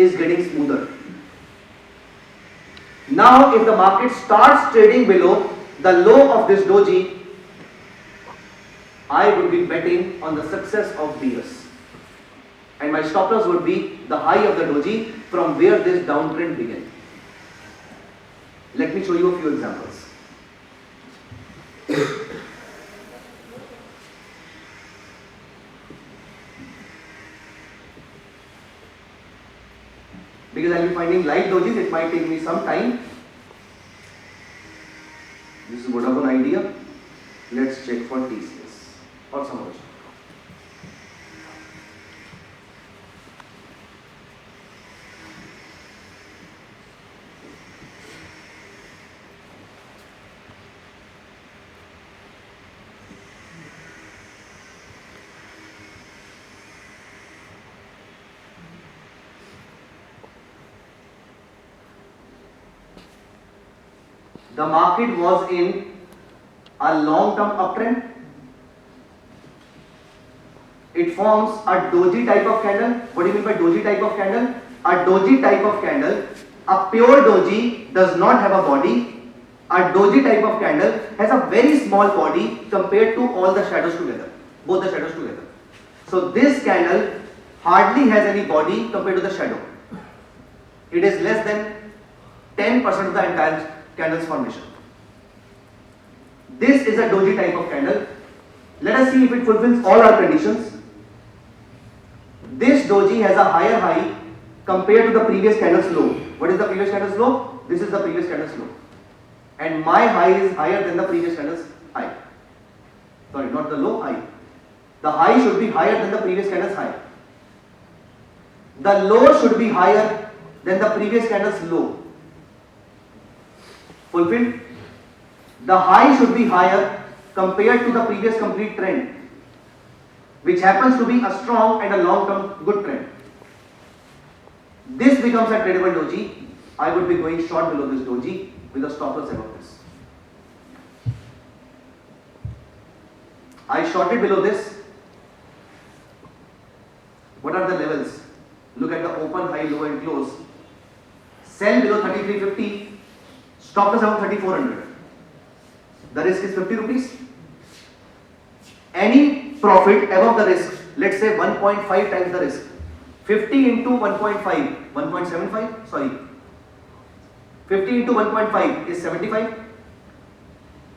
is getting smoother. Now if the market starts trading below the low of this doji, I would be betting on the success of bears, and my stop loss would be the high of the doji from where this downtrend began. Let me show you a few examples. Because I will be finding light dojis, it might take me some time. This is Vodafone Idea. Let's check for TCS or some other. The market was in a long-term uptrend. It forms a doji type of candle. What do you mean by doji type of candle? A doji type of candle, a pure doji does not have a body. A doji type of candle has a very small body compared to all the shadows together, both the shadows together. So this candle hardly has any body compared to the shadow. It is less than 10% of the entire candle's formation. This is a doji type of candle. Let us see if it fulfills all our conditions. This doji has a higher high compared to the previous candle's low. What is the previous candle's low? This is the previous candle's low. And my high is higher than the previous candle's high. Sorry, not the low, high. The high should be higher than the previous candle's high. The low should be higher than the previous candle's low. Fulfilled? The high should be higher compared to the previous complete trend, which happens to be a strong and a long-term good trend. This becomes a tradable doji. I would be going short below this doji with a stop loss above this. I shorted below this. What are the levels? Look at the open, high, low and close. Sell below 3350. Stop loss above 3400. The risk is 50 rupees. Any profit above the risk, let's say 1.5 times the risk. 50 into 1.5, 1.75, sorry. 50 into 1.5 is 75.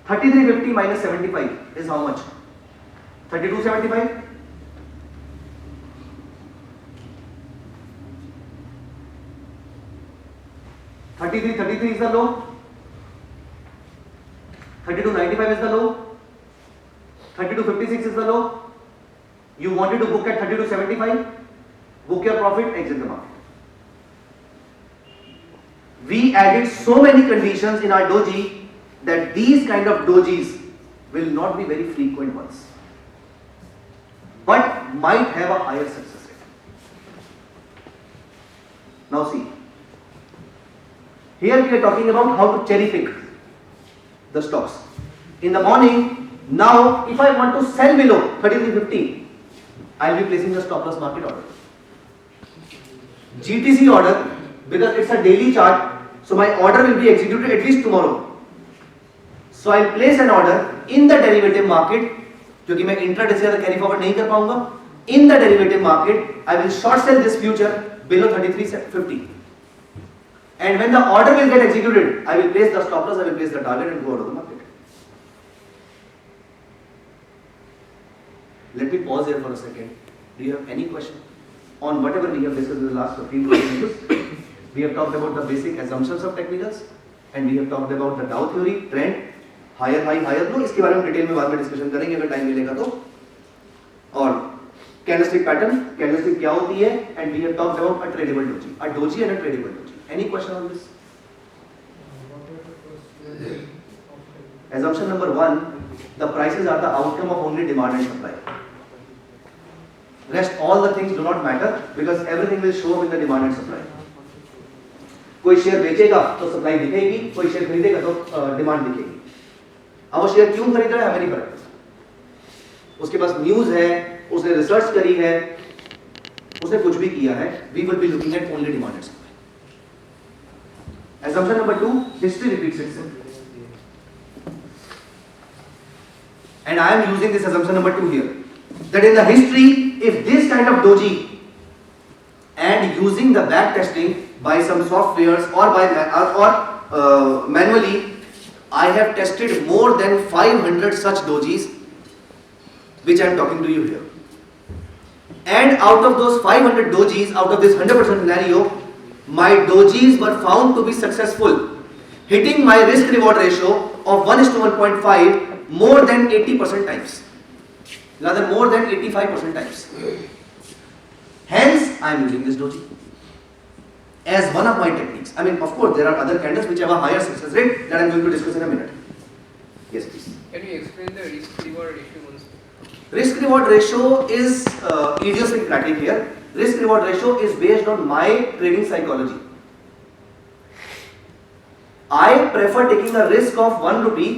3350 minus 75 is how much? 3275. $33.33 is the low. 32.95 is the low. 32.56 is the low. You wanted to book at 32.75. Book your profit, exit the market. We added so many conditions in our doji that these kind of dojis will not be very frequent ones, but might have a higher success rate. Now see, here we are talking about how to cherry pick the stocks. In the morning, now if I want to sell below 33.50, I will be placing the stop loss market order. GTC order, because it's a daily chart, so my order will be executed at least tomorrow. So I will place an order in the derivative market, क्योंकि मैं intraday से ज़्यादा carry forward नहीं कर पाऊँगा. In the derivative market, I will short sell this future below 33.50. And when the order will get executed, I will place the stop loss, I will place the target and go out of the market. Let me pause here for a second. Do you have any question on whatever we have discussed in the last 15 minutes? We have talked about the basic assumptions of technicals and we have talked about the Dow theory, trend, higher high, higher low. इसके बारे में detail में बाद में discussion करेंगे अगर time मिलेगा तो. और candlestick pattern, candlestick क्या होती है, and we have talked about a tradable doji, and a tradable doji. Any question on this? Assumption number 1, the prices are the outcome of only demand and supply. Rest all the things do not matter because everything will show up in the demand and supply. कोई share बेचेगा तो supply दिखेगी, कोई share खरीदेगा तो demand दिखेगी. अब वो शेयर क्यों खरीद रहा है हमें नहीं पता. उसके पास न्यूज है, उसने रिसर्च करी है, उसे कुछ भी किया है, we will be looking at only demand and supply. Assumption number 2, history repeats itself. And I am using this assumption number 2 here, that in the history, if this kind of doji and using the back testing by some softwares or by manually, I have tested more than 500 such dojis which I am talking to you here. And out of those 500 dojis, out of this 100% scenario, my dojis were found to be successful, hitting my risk reward ratio of 1:1.5 more than 80% times, rather more than 85% times. Hence, I am using this doji as one of my techniques. I mean, of course, there are other candles which have a higher success rate that I am going to discuss in a minute. Yes, please. Can you explain the risk-reward ratio once? Risk-reward ratio is idiosyncratic here. Risk-reward ratio is based on my trading psychology. I prefer taking a risk of 1 rupee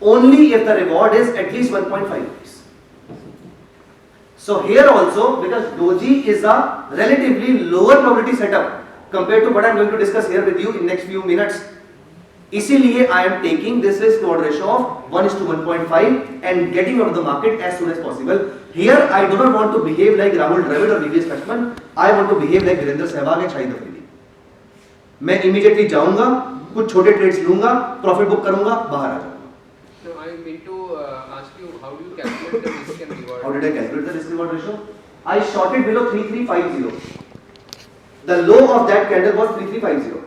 only if the reward is at least 1.5 rupees. So here also, because doji is a relatively lower probability setup compared to what I am going to discuss here with you in next few minutes, इसीलिए I am taking this risk reward ratio of 1:1.5 and getting out of the market as soon as possible. Here I do not want to behave like Rahul Dravid or VVS Lakshman. I want to behave like Virender Sehwag and Shahid Afridi. मैं immediately जाऊंगा, कुछ छोटे trades लूंगा, profit book करूंगा, बाहर आ जाऊंगा. No, I mean to ask you, how do you calculate the risk and reward? How did I calculate the risk reward ratio? I shorted below 3350. The low of that candle was 3350.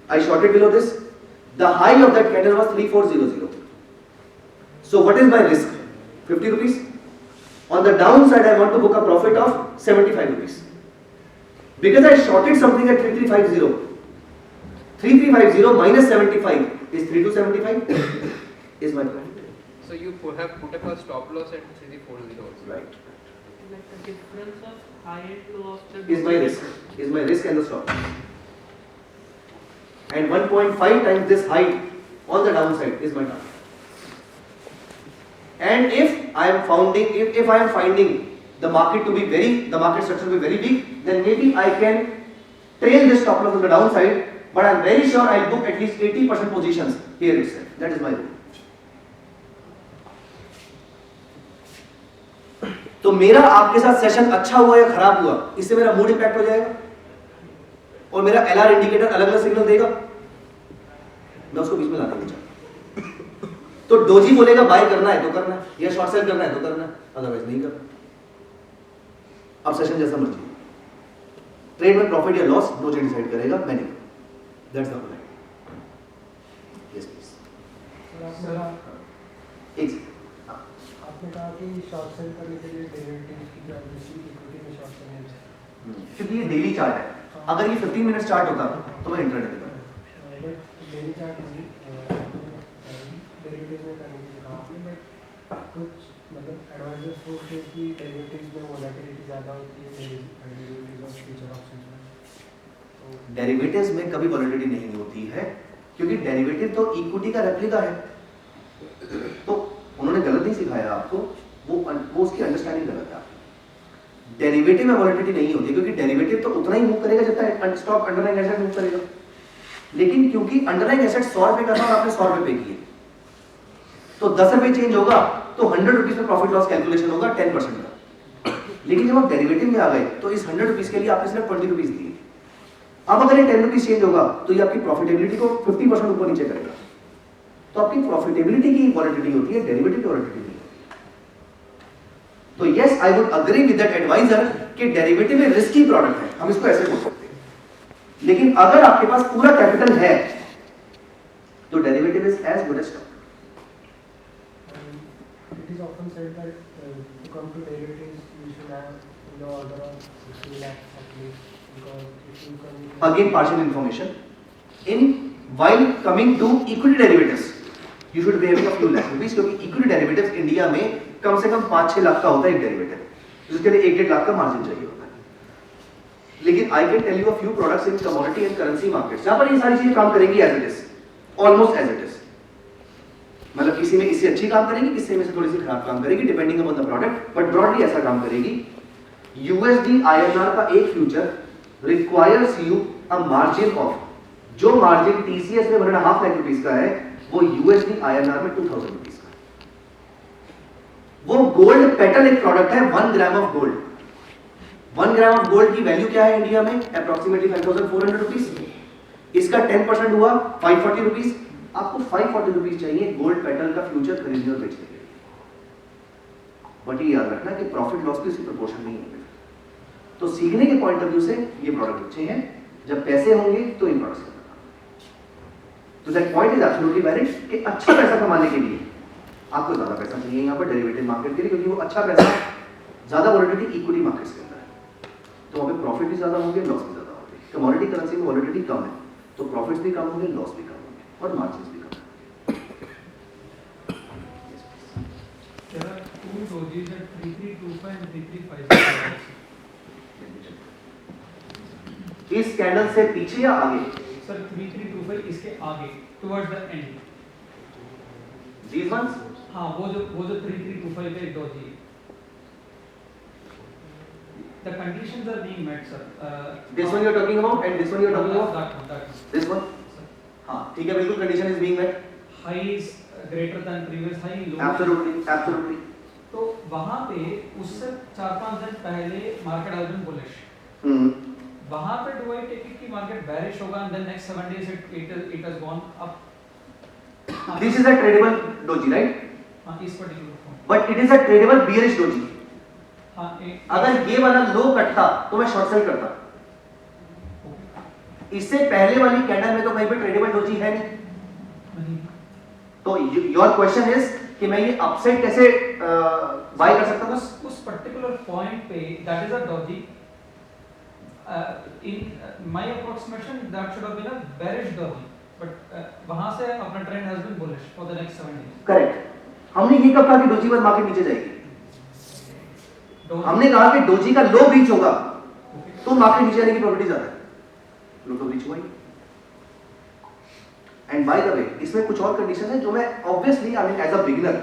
I shorted below this. The high of that candle was 3400. So what is my risk? 50 rupees. On the downside, I want to book a profit of 75 rupees. Because I shorted something at 3350. 3350 minus 75 is 3275 is my profit. So you have put up a stop loss at 3340 also. Right. Like the difference of high and low of the Is my risk. Is my risk and the stop. And 1.5 times this height on the downside is my target. And if I am finding the market structure to be very weak, then maybe I can trail this stop loss on the downside, but I am very sure I will book at least 80% positions here itself. That is my rule. तो मेरा आपके साथ session अच्छा हुआ या खराब हुआ, इससे मेरा मूड इंपैक्ट हो जाएगा और मेरा एलआर इंडिकेटर अलग अलग सिग्नल देगा, मैं उसको बीच में लाना नहीं चाहता. तो डोजी बोलेगा बाय करना है तो करना है, या शॉर्ट सेल करना है तो करना है, अदरवाइज नहीं करना. अब सेशन जैसा मर्जी, ट्रेड में प्रॉफिट या लॉस डोजी डिसाइड करेगा, मैं नहीं. That's the whole. Yes please. एक आपने कहा कि शॉर्ट सेल करने के लिए डेरिवेटिव्स की प्राइवेसी इक्विटी में शॉर्ट सेल है, क्योंकि ये डेली चार्ट है. अगर ये 15 मिनट चार्ट होता तो मैं इंट्राडे करता. डेली चार्ट डेरिवेटिव्स में करने के लिए कहा आपने, बट कुछ मतलब एडवाइजर्स सोचते हैं कि डेरिवेटिव्स में वोलेटिलिटी ज़्यादा होती है डेरिवेटिव्स और फ्यूचर ऑप्शंस में. डेरिवेटिव्स में कभी वोलेटिलिटी नहीं होती है, क्योंकि डेरिवेटिव तो इक्विटी का रेप्लिका है. तो उन्होंने गलत नहीं सिखाया आपको, वो उसकी अंडरस्टैंडिंग गलत है. डेरिवेटिव में वोलेटिलिटी नहीं होती, क्योंकि डेरिवेटिव तो उतना ही मूव करेगा जितना स्टॉक अंडरलाइंग एसेट मूव करेगा. लेकिन क्योंकि अंडरलाइंग एसेट 100 रुपए का था और आपने 100 रुपए पे किए, तो 10 रुपए चेंज होगा तो 100 रुपीज में प्रॉफिट लॉस कैलकुलेशन होगा 10% का. लेकिन जब आप डेरिवेटिव में आ गए तो इस 100 रुपीज के लिए आपने सिर्फ 20 रुपीज दिए. अब अगर ये 10 रुपीज चेंज होगा तो ये आपकी प्रॉफिटेबिलिटी को 50% ऊपर नीचे करेगा. तो आपकी प्रॉफिटेबिलिटी की वोलेटिलिटी होती है, डेरिवेटिव की वोलेटिलिटी नहीं. तो yes, I would agree with that adviser कि डेरिवेटिव में रिस्की प्रोडक्ट है, हम इसको ऐसे बोल सकते हैं. लेकिन अगर आपके पास पूरा कैपिटल है तो derivative is as good as stock. It is often said that to come to derivatives you should have in the order of 60 lakhs at least, because if you come Again, partial information. While coming to equity derivatives, you should be having a few lakh rupees, क्योंकि equity derivatives India में कम से कम 5-6 लाख का होता है एक derivative, जिसके लिए 1-1.5 लाख का मार्जिन चाहिए होता है. लेकिन I can tell you a few products in commodity and currency markets जहां पर ये सारी चीजें काम करेंगी as it is, almost as it is. मतलब किसी में इससे अच्छी काम करेगी, किसी में से थोड़ी सी खराब काम करेगी, depending upon the product, but broadly ऐसा काम करेगी. USD INR का एक future requires you a margin of, जो मार्जिन TCS में 1.5 लाख रुपीस का है वो USD INR में 2000 रुपीस का। वो गोल्ड पेटल एक प्रोडक्ट है, 1 gram of gold. 1 gram of gold की वैल्यू क्या है इंडिया में? Approximately 5400 rupees. इसका 10% हुआ 540 रुपीस। आपको 540 रुपीस चाहिए गोल्ड पेटल का फ्यूचर खरीदने और बेचने के लिए। बट ये याद रखना कि प्रॉफिट लॉस भी उसी प्रोपोर्शन नहीं होंगे। तो सीखने के पॉइंट ऑफ व्यू से ये प्रोडक्ट अच्छे हैं, जब पैसे होंगे तो इन प्रोडक्ट्स का। तो that point is absolutely valid कि अच्छा पैसा कमाने के लिए आपको ज्यादा पैसा चाहिए यहाँ पर डेरिवेटिव मार्केट के लिए, क्योंकि वो अच्छा पैसा ज्यादा वॉलेटिलिटी इक्विटी मार्केट्स के अंदर है। तो वहाँ पे प्रॉफिट भी ज्यादा होंगे, लॉस भी ज्यादा होंगे। कमोडिटी करेंसी में वॉलेटिलिटी कम है, तो प्रॉफिट्स भी कम होंगे, लॉस भी कम होंगे और मार्जिन्स भी कम होंगे। There are two dojis at 3325 and 3350. इस कैंडल से पीछे या आगे? Sir, 3325 इसके आगे towards the end. These ones? हाँ, वो जो 3325 का एक doji. The conditions are being met, sir. This one you are talking about and this one you are talking about? That one. This one? Sir. हाँ, ठीक है, बिल्कुल condition is being met. High is greater than previous high, low. Absolutely, absolutely. तो वहाँ पे उससे 4-5 दिन पहले मार्केट हैज बीन बुलिश। वहाँ पे डू आई टेक इट कि मार्केट बेरिश होगा and then next 7 days it has gone up. This is a tradeable doji, right? हाँ, इस particular form. But it is a tradeable bearish doji. हाँ, अगर ये वाला लो कटता तो मैं शॉर्ट सेल करता। इससे पहले वाली कैंडल में तो कहीं पे ट्रेडेबल डोजी है नहीं। तो योर क्वेश्चन इज कि मैं ये अपसाइड कैसे बाय कर सकता हूँ? उस पर्टिकुलर पॉइंट पे that is a doji. In my approximation that should have been a bearish doji, but वहां से अपना trend has been bullish for the next 7 days. Correct. हमने ये कब कहा कि डोजी पर मार्केट नीचे जाएगी? हमने कहा कि डोजी का लो ब्रीच होगा तो मार्केट नीचे जाने की प्रोबेबिलिटी ज्यादा है। लो तो ब्रीच हुआ ही। एंड बाय द वे इसमें कुछ और कंडीशन है जो मैं obviously I mean as a beginner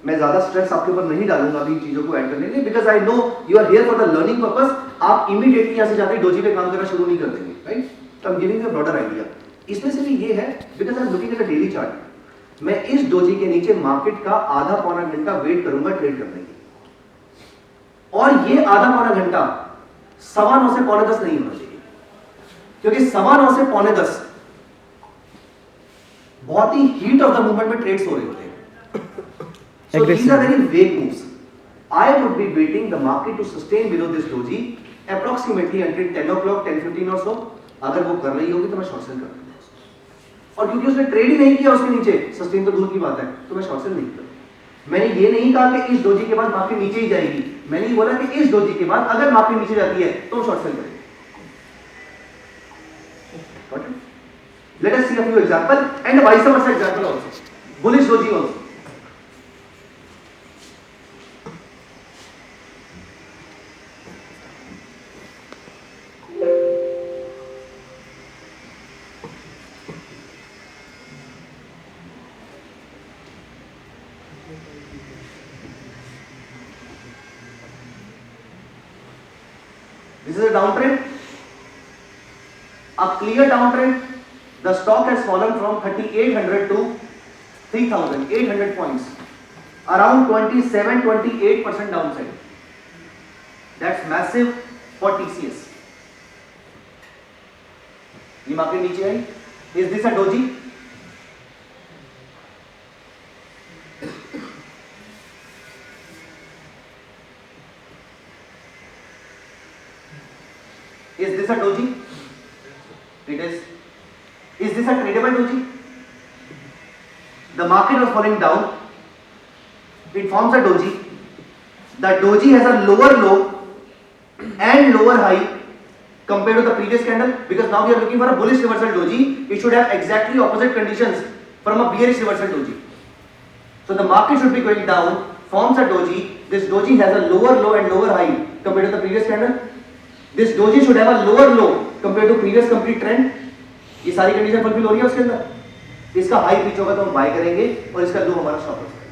मैं ज्यादा स्ट्रेस आपके ऊपर नहीं डालूंगा अभी चीजों को ऐड करने के लिए, because I know you are here for the learning purpose. आप इमीडिएटली यहां से जाके डोजी पे काम करना शुरू नहीं कर देंगे, राइट? तो I am giving you a broader idea. इसमें से भी ये है because I am looking at a daily chart. मैं इस डोजी के नीचे मार्केट का आधा पौना घंटा वेट करूंगा ट्रेड करने की, और ये आधा पौना घंटा 9:15 से 9:45 नहीं होना चाहिए, क्योंकि 9:15 से 9:45 बहुत ही हीट ऑफ द मूवमेंट में ट्रेड्स हो रहे होते हैं। So these are very vague moves. I would be waiting the market to sustain below this doji approximately until 10 o'clock, 10:15 or so. अगर वो कर रही होगी तो मैं शॉर्ट सेल कर दूंगा, और क्योंकि उसने ट्रेड ही नहीं किया उसके नीचे, सस्टेन तो दूर की बात है, तो मैं शॉर्ट सेल नहीं करूंगा। मैंने ये नहीं कहा कि इस डोजी के बाद मार्केट नीचे ही जाएगी, मैंने ये बोला कि इस डोजी के बाद अगर मार्केट नीचे जाती है तो हम शॉर्ट सेल करेंगे। Got it? Let us see a few example and vice versa example also. Bullish doji also. This is a downtrend, a clear downtrend. The stock has fallen from 3,800 to 3,800 points, around 27-28% downside. That's massive for TCS. ये market नीचे आई. Is this a doji? Is this a doji? It is. Is this a tradable doji? The market was falling down. It forms a doji. The doji has a lower low and lower high compared to the previous candle, because now we are looking for a bullish reversal doji. It should have exactly opposite conditions from a bearish reversal doji. So the market should be going down, forms a doji. This doji has a lower low and lower high compared to the previous candle. This doji should have a lower low compared to previous complete trend. ये सारी condition fulfil हो रही है उसके अंदर। इसका high pitch होगा तो हम बाय करेंगे और इसका लो हमारा शॉर्ट हो जाएगा।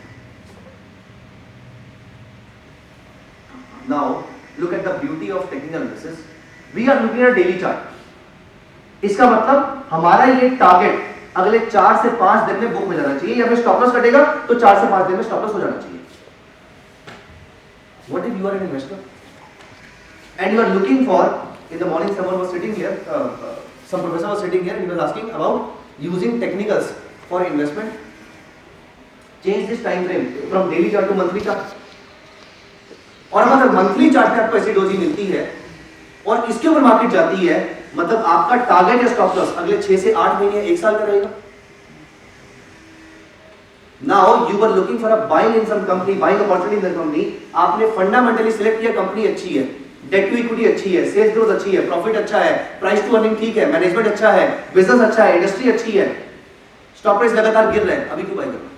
Now look at the beauty of technical analysis. We are looking at daily chart. इसका मतलब हमारा ये टारगेट अगले 4 से 5 दिन में बुक हो जाना चाहिए, या फिर स्टॉप लॉस कटेगा तो 4 से 5 दिन में स्टॉप लॉस हो जाना चाहिए. What if you are an investor and you are looking for, in the morning someone was sitting here, some professor was sitting here and he was asking about using technicals for investment. Change this time frame from daily chart to monthly chart. और अगर monthly chart पे आपको ऐसी doji मिलती है और इसके ऊपर मार्केट जाती है, मतलब आपका टारगेट या स्टॉप लॉस अगले 6 से 8 महीने 1 साल का रहेगा. Now you were looking for a buying in some company, buying opportunity in the company. आपने फंडामेंटली सिलेक्ट किया कंपनी अच्छी है, डेट टू इक्विटी अच्छी है, सेल्स ग्रोथ अच्छी है, प्रॉफिट अच्छा है, प्राइस टू अर्निंग ठीक है, मैनेजमेंट अच्छा है, बिजनेस अच्छा है, इंडस्ट्री अच्छी है, स्टॉक प्राइस लगातार गिर रहा है, अभी क्यों बाय करना?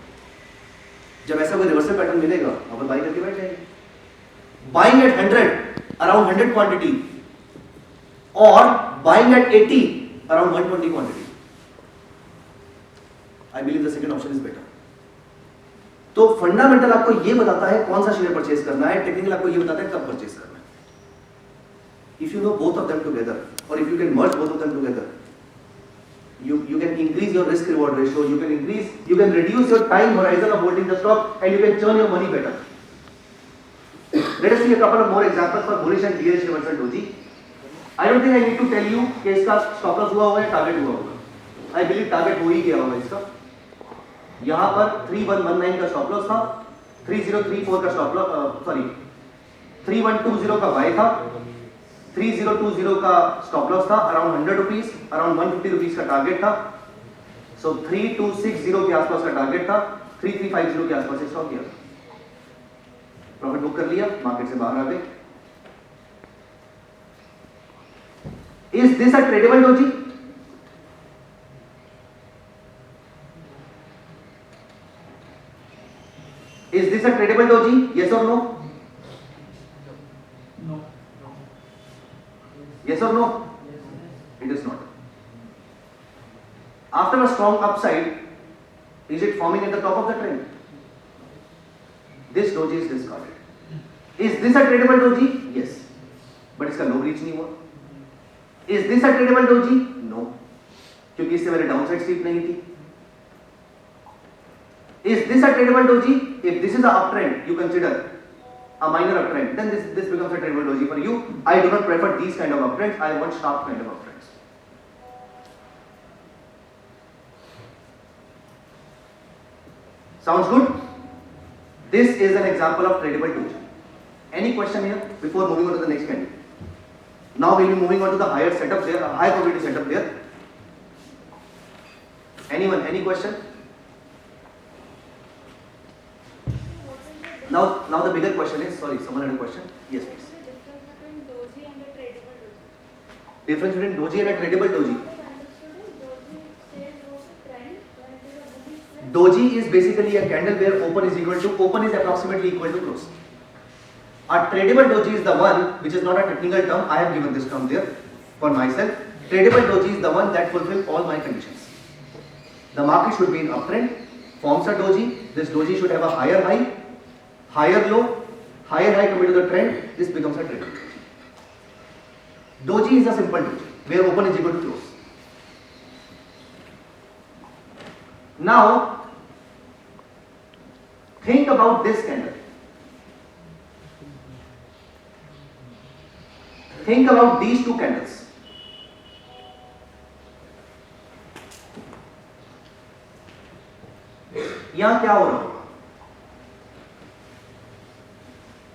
जब ऐसा कोई रिवर्सल पैटर्न मिलेगा आप बाय करके बैठ जाएंगे. Buying at 100 around 100 quantity or buying at 80 around 120 quantity. I believe the second option is better. तो फंडामेंटल आपको ये बताता है कौन सा शेयर परचेज करना है, टेक्निकल आपको ये बताता है कब परचेज करना है. If you know both of them together, or if you can merge both of them together, you can increase your risk reward ratio, you can reduce your time horizon of holding the stock, and you can churn your money better. Let us see a couple of more examples for bullish and bearish reversal doji. I don't think I need to tell you कि इसका stop loss हुआ होगा या target हुआ होगा. I believe target हो ही गया होगा इसका. यहाँ पर 3119 का स्टॉप लॉस था, 3034 का स्टॉप लॉस, सॉरी 3120 का बाय था, 3020 का स्टॉप लॉस था, अराउंड 100 रुपीज, अराउंड 150 रुपीज का टारगेट था. सो 3260 के आसपास का टारगेट था, 3350 के आसपास स्टॉप किया, प्रॉफिट बुक कर लिया, मार्केट से बाहर आ गए. Is this a tradeable doji? Is this a tradable doji? Yes or no? No. Yes or no? It is not. After a strong upside, is it forming at the top of the trend? This doji is discarded. Is this a tradable doji? Yes. But इसका low reach नहीं हुआ. Is this a tradable doji? No. क्योंकि इससे मेरे downside steep नहीं थी. Is this a tradable doji? If this is a uptrend, you consider a minor uptrend, then this becomes a tradable doji for you. I do not prefer these kind of uptrends. I want sharp kind of uptrends. Sounds good? This is an example of tradable doji. Any question here before moving on to the next candle? Now we will be moving on to the higher setup there, a high probability setup there. Anyone? Any question? Now the bigger question is, sorry, someone had a question? Yes, please. Difference between doji and a tradable doji. Doji is basically a candle where open is approximately equal to close. A tradable doji is the one which is not a technical term. I have given this term there for myself. Tradable doji is the one that fulfills all my conditions. The market should be in uptrend, forms a doji. This doji should have a higher high, higher low, higher high compared to the trend. This becomes a tradable doji. Doji is a simple doji where open is equal to close. Now think about this candle. Think about these two candles. यहां क्या हो रहा होगा?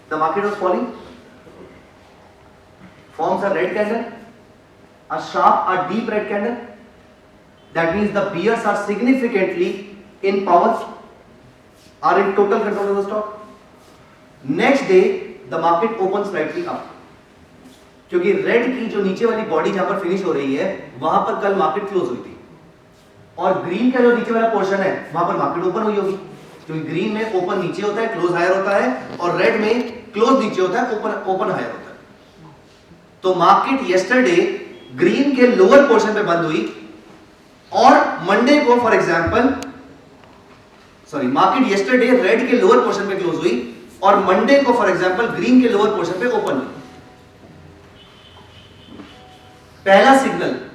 The market was falling, forms a red candle, a sharp, a deep red candle. That means the bears are significantly in power, are in total control of the stock. Next day, the market opens slightly up. क्योंकि red की जो नीचे वाली body जहां पर finish हो रही है, वहां पर कल मार्केट क्लोज हुई थी, और ग्रीन का जो नीचे वाला पोर्शन है, वहां पर मार्केट ओपन हुई होगी. क्योंकि ग्रीन में ओपन नीचे होता है, क्लोज हायर होता है, और रेड में क्लोज नीचे होता है, ओपन हायर होता है. तो मार्केट यस्टरडे ग्रीन के लोअर पोर्शन पे बंद हुई, और मंडे को for example, sorry, market yesterday red के लोअर पोर्शन पे क्लोज हुई, और मंडे को फॉर एग्जांपल ग्रीन के लोअर पोर्शन पे ओपन हुई. पहला सिग्नल